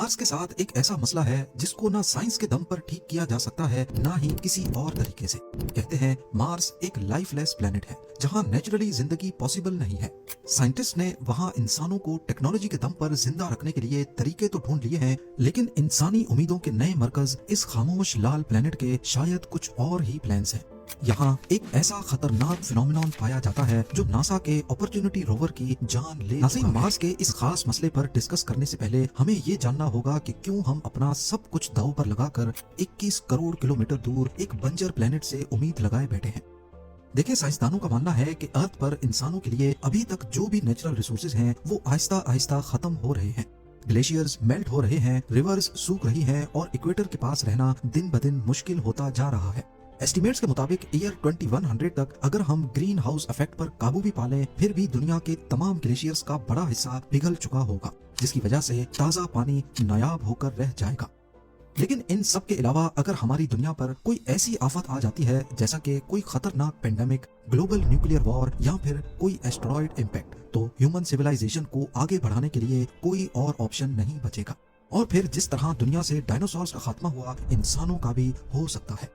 Mars के साथ एक ऐसा मसला है जिसको ना साइंस के दम पर ठीक किया जा सकता है ना ही किसी और तरीके से। कहते हैं मार्स एक लाइफलेस प्लेनेट है जहां नेचुरली जिंदगी पॉसिबल नहीं है। साइंटिस्ट ने वहां इंसानों को टेक्नोलॉजी के दम पर जिंदा रखने के लिए तरीके तो ढूंढ लिए हैं, लेकिन इंसानी उम्मीदों के नए मरकज इस खामोश लाल प्लेनेट के शायद कुछ और ही प्लान्स हैं। यहाँ एक ऐसा खतरनाक फिनोमेनॉन पाया जाता है जो नासा के अपॉर्चुनिटी रोवर की जान ले चुका है। मार्स के इस खास मसले पर डिस्कस करने से पहले हमें ये जानना होगा कि क्यों हम अपना सब कुछ दांव पर लगाकर 21 करोड़ किलोमीटर दूर एक बंजर प्लेनेट से उम्मीद लगाए बैठे हैं। देखिए, साइंसदानों का मानना है कि अर्थ पर इंसानों के लिए अभी तक जो भी नेचुरल रिसोर्सेज हैं वो आहिस्ता आहिस्ता खत्म हो रहे हैं। ग्लेशियर्स मेल्ट हो रहे हैं, रिवर्स सूख रही हैं और इक्वेटर के पास रहना दिन ब दिन मुश्किल होता जा रहा है। एस्टिमेट्स के मुताबिक ईयर 2100 तक अगर हम ग्रीन हाउस इफेक्ट पर काबू भी पा लें, फिर भी दुनिया के तमाम ग्लेशियर्स का बड़ा हिस्सा पिघल चुका होगा, जिसकी वजह से ताज़ा पानी नायाब होकर रह जाएगा। लेकिन इन सब के अलावा अगर हमारी दुनिया पर कोई ऐसी आफत आ जाती है जैसा कि कोई खतरनाक पेंडेमिक, ग्लोबल न्यूक्लियर वॉर या फिर कोई एस्टेरॉयड इम्पैक्ट, तो ह्यूमन सिविलाइजेशन को आगे बढ़ाने के लिए कोई और ऑप्शन नहीं बचेगा। और फिर जिस तरह दुनिया से डायनासोर्स का खात्मा हुआ, इंसानों का भी हो सकता है।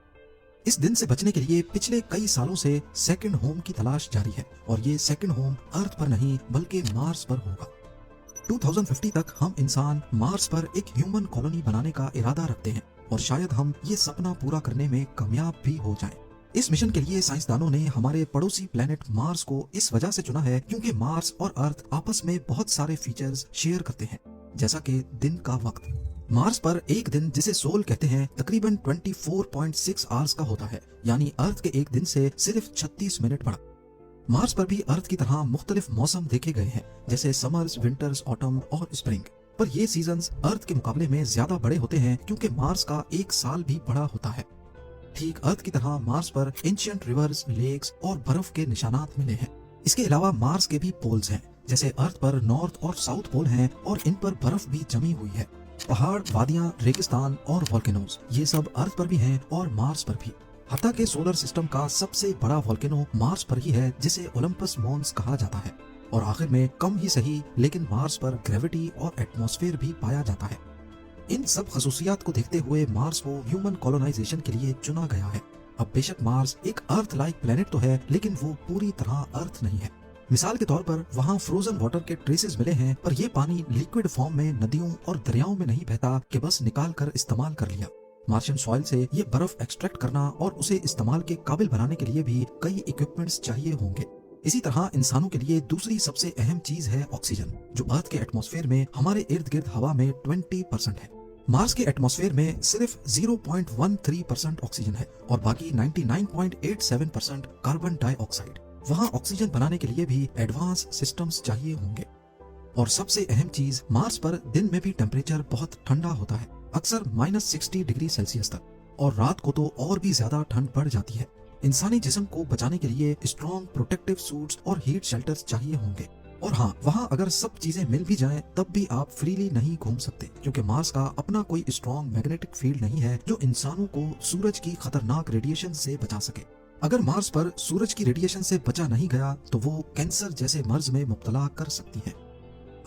इस दिन से बचने के लिए पिछले कई सालों से सेकंड होम की तलाश जारी है, और ये सेकंड होम अर्थ पर नहीं बल्कि मार्स पर होगा। 2050 तक हम इंसान मार्स पर एक ह्यूमन कॉलोनी बनाने का इरादा रखते हैं, और शायद हम ये सपना पूरा करने में कामयाब भी हो जाएं। इस मिशन के लिए साइंसदानों ने हमारे पड़ोसी प्लेनेट मार्स को इस वजह से चुना है क्योंकि मार्स और अर्थ आपस में बहुत सारे फीचर्स शेयर करते हैं, जैसा कि दिन का वक्त। मार्स पर एक दिन, जिसे सोल कहते हैं, तकरीबन 24.6 आवर्स का होता है, यानी अर्थ के एक दिन से सिर्फ 36 मिनट बड़ा। मार्स पर भी अर्थ की तरह मुख्तलिफ मौसम देखे गए हैं, जैसे समर्स, विंटर्स, ऑटम और स्प्रिंग। पर ये सीजन्स अर्थ के मुकाबले में ज्यादा बड़े होते हैं क्योंकि मार्स का एक साल भी बड़ा होता है। ठीक अर्थ की तरह मार्स पर एंशिएंट रिवर्स, लेक्स और बर्फ के निशानात मिले हैं। इसके अलावा मार्स के भी पोल्स हैं, जैसे अर्थ पर नॉर्थ और साउथ पोल हैं और इन पर बर्फ भी जमी हुई है। पहाड़, वादियां, रेगिस्तान और वॉल्केनोज, ये सब अर्थ पर भी हैं और मार्स पर भी। हत्ता के सोलर सिस्टम का सबसे बड़ा वॉल्केनो मार्स पर ही है, जिसे ओलंपस मॉन्स कहा जाता है। और आखिर में कम ही सही, लेकिन मार्स पर ग्रेविटी और एटमॉस्फेयर भी पाया जाता है। इन सब खसूसियात को देखते हुए मार्स को ह्यूमन कॉलोनाइजेशन के लिए चुना गया है। अब बेशक मार्स एक अर्थ लाइक प्लेनेट तो है, लेकिन वो पूरी तरह अर्थ नहीं है। मिसाल के तौर पर वहाँ फ्रोजन वाटर के ट्रेसेस मिले हैं, पर ये पानी लिक्विड फॉर्म में नदियों और दरियाओं में नहीं बहता कि बस निकाल कर इस्तेमाल कर लिया। मार्शियन सॉइल से ये बर्फ एक्सट्रैक्ट करना और उसे इस्तेमाल के काबिल बनाने के लिए भी कई इक्विपमेंट्स चाहिए होंगे। इसी तरह इंसानों के लिए दूसरी सबसे अहम चीज है ऑक्सीजन, जो अर्थ के एटमॉस्फेयर में हमारे इर्द गिर्द हवा में 20% है। मार्स के एटमॉस्फेयर में सिर्फ 0.13% ऑक्सीजन है और बाकी 99.87% कार्बन डाइऑक्साइड। वहाँ ऑक्सीजन बनाने के लिए भी एडवांस सिस्टम्स चाहिए होंगे। और सबसे अहम चीज, मार्स पर दिन में भी टेम्परेचर बहुत ठंडा होता है, अक्सर -60 डिग्री सेल्सियस तक, और रात को तो और भी ज्यादा ठंड बढ़ जाती है। इंसानी जिस्म को बचाने के लिए स्ट्रॉन्ग प्रोटेक्टिव सूट्स और हीट शेल्टर्स चाहिए होंगे। और हाँ, वहाँ अगर सब चीजें मिल भी जाएं, तब भी आप फ्रीली नहीं घूम सकते, क्योंकि मार्स का अपना कोई स्ट्रॉन्ग मैग्नेटिक फील्ड नहीं है जो इंसानों को सूरज की खतरनाक रेडिएशन से बचा सके। अगर मार्स पर सूरज की रेडिएशन से बचा नहीं गया तो वो कैंसर जैसे मर्ज में मुब्तला कर सकती है।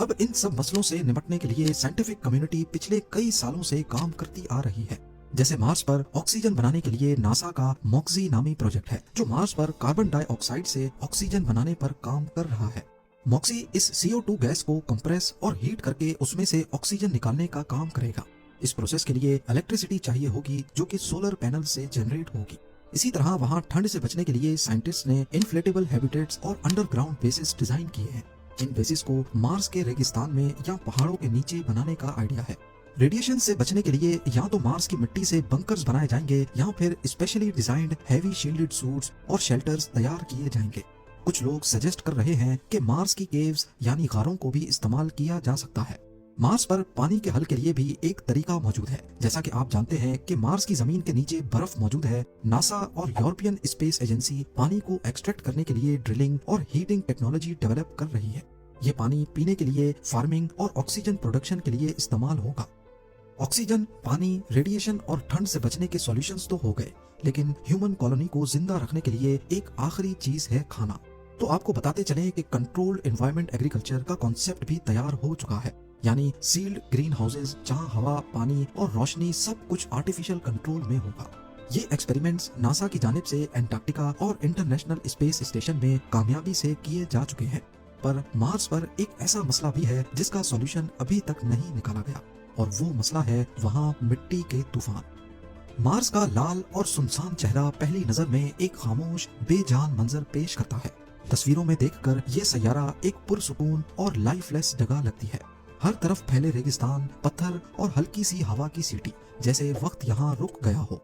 अब इन सब मसलों से निपटने के लिए साइंटिफिक कम्युनिटी पिछले कई सालों से काम करती आ रही है। जैसे मार्स पर ऑक्सीजन बनाने के लिए नासा का मॉक्सी नामी प्रोजेक्ट है, जो मार्स पर कार्बन डाइऑक्साइड से ऑक्सीजन बनाने पर काम कर रहा है। मॉक्सी इस CO2 गैस को कंप्रेस और हीट करके उसमें से ऑक्सीजन निकालने का काम करेगा। इस प्रोसेस के लिए इलेक्ट्रिसिटी चाहिए होगी, जो कि सोलर पैनल से जनरेट होगी। इसी तरह वहाँ ठंड से बचने के लिए साइंटिस्ट ने इन्फ्लेटेबल हैबिटेट्स और अंडरग्राउंड बेसिस डिजाइन किए हैं। इन बेसिस को मार्स के रेगिस्तान में या पहाड़ों के नीचे बनाने का आइडिया है। रेडिएशन से बचने के लिए या तो मार्स की मिट्टी से बंकर्स बनाए जाएंगे या फिर specially designed heavy shielded suits और शेल्टर्स तैयार किए जाएंगे। कुछ लोग सजेस्ट कर रहे हैं कि मार्स की केव्स यानी गारों को भी इस्तेमाल किया जा सकता है। मार्स पर पानी के हल के लिए भी एक तरीका मौजूद है। जैसा कि आप जानते हैं कि मार्स की जमीन के नीचे बर्फ मौजूद है। नासा और यूरोपियन स्पेस एजेंसी पानी को एक्सट्रैक्ट करने के लिए ड्रिलिंग और हीटिंग टेक्नोलॉजी डेवलप कर रही है। ये पानी पीने के लिए, फार्मिंग और ऑक्सीजन प्रोडक्शन के लिए इस्तेमाल होगा। ऑक्सीजन, पानी, रेडिएशन और ठंड से बचने के सॉल्यूशंस तो हो गए, लेकिन ह्यूमन कॉलोनी को जिंदा रखने के लिए एक आखिरी चीज है खाना। तो आपको बताते चलें कि कंट्रोल्ड एनवायरनमेंट एग्रीकल्चर का कॉन्सेप्ट भी तैयार हो चुका है। यानी सील्ड ग्रीन हाउसेज जहाँ हवा, पानी और रोशनी सब कुछ आर्टिफिशियल कंट्रोल में होगा। ये एक्सपेरिमेंट्स नासा की जानिब से एंटार्क्टिका और इंटरनेशनल स्पेस स्टेशन में कामयाबी से किए जा चुके हैं। पर मार्स पर एक ऐसा मसला भी है जिसका सॉल्यूशन अभी तक नहीं निकाला गया, और वो मसला है वहाँ मिट्टी के तूफान। मार्स का लाल और सुनसान चेहरा पहली नजर में एक खामोश, बेजान मंजर पेश करता है। तस्वीरों में देखकर ये सैयारा एक पुरसुकून और लाइफलेस जगह लगती है। हर तरफ फैले रेगिस्तान, पत्थर और हल्की सी हवा की सीटी, जैसे वक्त यहाँ रुक गया हो।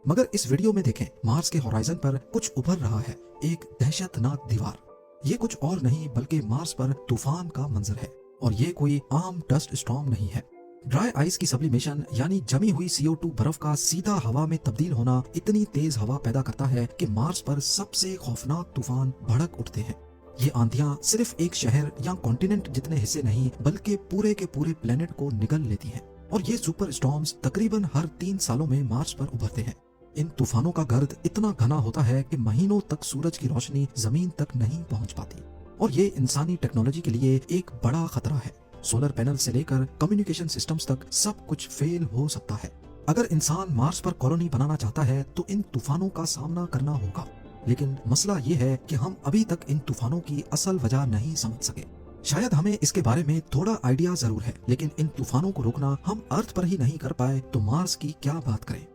मगर इस वीडियो में देखें, मार्स के होराइजन पर कुछ उभर रहा है, एक दहशतनाक दीवार। ये कुछ और नहीं बल्कि मार्स पर तूफान का मंजर है, और ये कोई आम डस्ट स्टॉर्म नहीं है। ड्राई आइस की सब्लिमेशन यानी जमी हुई CO2 बर्फ का सीधा हवा में तब्दील होना इतनी तेज हवा पैदा करता है कि मार्स पर सबसे खौफनाक तूफान भड़क उठते हैं। ये आंधियां सिर्फ एक शहर या कॉन्टिनेंट जितने हिस्से नहीं बल्कि पूरे के पूरे प्लेनेट को निगल लेती हैं। और ये सुपर स्टॉर्म्स तकरीबन हर 3 सालों में मार्स पर उभरते हैं। इन तूफानों का गर्द इतना घना होता है कि महीनों तक सूरज की रोशनी जमीन तक नहीं पहुंच पाती, और ये इंसानी टेक्नोलॉजी के लिए एक बड़ा खतरा है। सोलर पैनल से लेकर कम्युनिकेशन सिस्टम्स तक सब कुछ फेल हो सकता है। अगर इंसान मार्स पर कॉलोनी बनाना चाहता है तो इन तूफानों का सामना करना होगा। लेकिन मसला ये है कि हम अभी तक इन तूफानों की असल वजह नहीं समझ सके। शायद हमें इसके बारे में थोड़ा आइडिया जरूर है, लेकिन इन तूफानों को रोकना हम अर्थ पर ही नहीं कर पाए तो मार्स की क्या बात करें।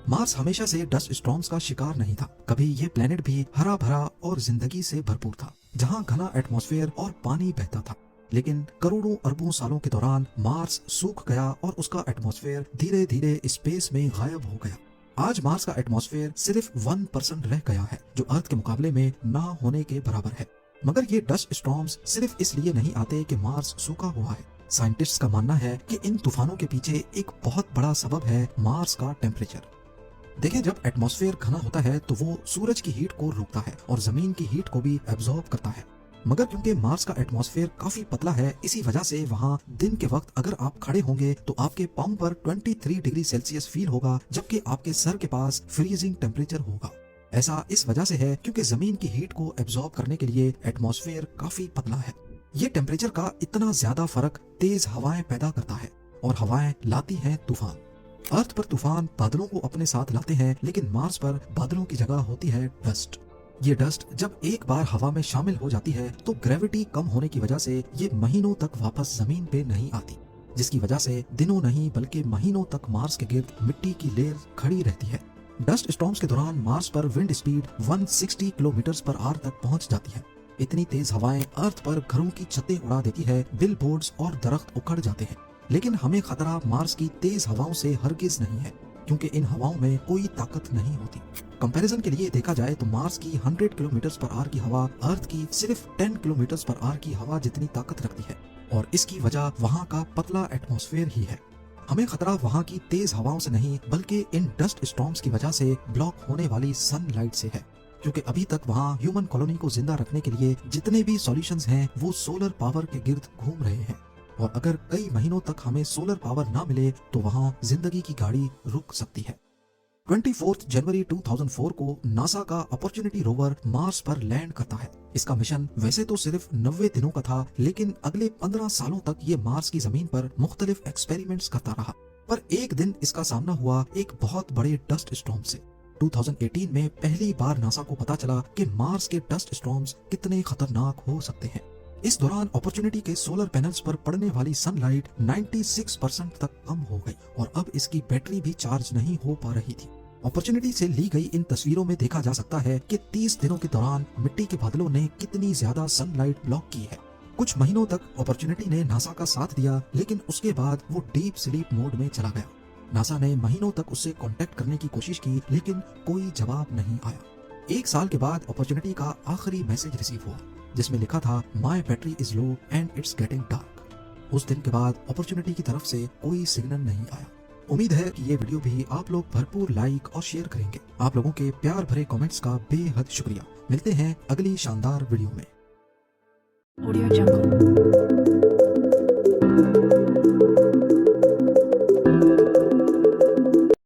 मार्स हमेशा से डस्ट स्टॉर्म्स का शिकार नहीं था। कभी ये प्लेनेट भी हरा भरा और जिंदगी से भरपूर था, जहाँ घना एटमॉस्फेयर और पानी बहता था। लेकिन करोड़ों अरबों सालों के दौरान मार्स सूख गया और उसका एटमॉस्फेयर धीरे धीरे स्पेस में गायब हो गया। आज मार्स का एटमॉस्फेयर सिर्फ 1% रह गया है, जो अर्थ के मुकाबले में ना होने के बराबर है। मगर ये डस्ट स्टॉर्म्स सिर्फ इसलिए नहीं आते कि मार्स सूखा हुआ है। साइंटिस्ट्स का मानना है कि इन तूफानों के पीछे एक बहुत बड़ा सबब है मार्स का टेम्परेचर। देखिए, जब एटमॉस्फेयर घना होता है तो वो सूरज की हीट को रोकता है और जमीन की हीट को भी एब्जॉर्ब करता है। मगर क्योंकि मार्स का एटमॉस्फेयर काफी पतला है, इसी वजह से वहाँ दिन के वक्त अगर आप खड़े होंगे तो आपके पाँव पर 23 डिग्री सेल्सियस फील होगा, जबकि आपके सर के पास फ्रीजिंग टेम्परेचर होगा। ऐसा इस वजह से है क्योंकि जमीन की हीट को एब्जॉर्ब करने के लिए एटमॉस्फेयर काफी पतला है। ये टेम्परेचर का इतना ज्यादा फर्क तेज हवाएं पैदा करता है, और हवाएं लाती हैं तूफान। अर्थ पर तूफान बादलों को अपने साथ लाते हैं, लेकिन मार्स पर बादलों की जगह होती है डस्ट। ये डस्ट जब एक बार हवा में शामिल हो जाती है तो ग्रेविटी कम होने की वजह से ये महीनों तक वापस जमीन पे नहीं आती, जिसकी वजह से दिनों नहीं बल्कि महीनों तक मार्स के गिर्द मिट्टी की लेयर खड़ी रहती है। डस्ट स्टॉर्म्स के दौरान मार्स पर wind speed 160 kilometre per hour तक पहुंच जाती है। इतनी तेज हवाएं अर्थ पर घरों की छतें उड़ा देती है, बिलबोर्ड्स और दरख्त उखड़ जाते हैं। लेकिन हमें खतरा मार्स की तेज हवाओं से हरगिज नहीं है, क्योंकि इन हवाओं में कोई ताकत नहीं होती। कंपैरिजन के लिए देखा जाए तो मार्स की 100 किलोमीटर पर आवर की हवा अर्थ की सिर्फ 10 किलोमीटर पर आवर की हवा जितनी ताकत रखती है, और इसकी वजह वहाँ का पतला एटमॉस्फेयर ही है। हमें खतरा वहाँ की तेज हवाओं से नहीं बल्कि इन डस्ट स्टॉर्म्स की वजह से ब्लॉक होने वाली सनलाइट से है, क्योंकि अभी तक वहाँ ह्यूमन कॉलोनी को जिंदा रखने के लिए जितने भी सॉल्यूशंस हैं वो सोलर पावर के गिर्द घूम रहे हैं, और अगर कई महीनों तक हमें सोलर पावर ना मिले तो वहाँ जिंदगी की गाड़ी रुक सकती है। 24 जनवरी 2004 को नासा का अपॉर्चुनिटी रोवर मार्स पर लैंड करता है। इसका मिशन वैसे तो सिर्फ 90 दिनों का था, लेकिन अगले 15 सालों तक ये मार्स की जमीन पर मुख्तलिफ एक्सपेरिमेंट्स करता रहा। पर एक दिन इसका सामना हुआ एक बहुत बड़े डस्ट स्टॉर्म से। 2018 में पहली बार नासा को पता चला कि मार्स के डस्ट स्टॉर्म्स कितने खतरनाक हो सकते हैं। इस दौरान अपॉर्चुनिटी के सोलर पैनल्स पर पड़ने वाली सनलाइट 96% तक कम हो गई, और अब इसकी बैटरी भी चार्ज नहीं हो पा रही थी। अपॉर्चुनिटी से ली गई इन तस्वीरों में देखा जा सकता है कि 30 दिनों के दौरान मिट्टी के बादलों ने कितनी ज्यादा सनलाइट ब्लॉक की है। कुछ महीनों तक अपॉर्चुनिटी ने नासा का साथ दिया, लेकिन उसके बाद वो डीप स्लीप मोड में चला गया। नासा ने महीनों तक उससे कांटेक्ट करने की कोशिश की, लेकिन कोई जवाब नहीं आया। 1 साल के बाद अपॉर्चुनिटी का आखिरी मैसेज रिसीव हुआ, जिसमें लिखा था my battery is low and it's getting dark. उस दिन के बाद अपॉर्चुनिटी की तरफ से कोई सिग्नल नहीं आया। उम्मीद है कि ये वीडियो भी आप लोग भरपूर लाइक और शेयर करेंगे। आप लोगों के प्यार भरे कमेंट्स का बेहद शुक्रिया। मिलते हैं अगली शानदार वीडियो में। Audio Jungle.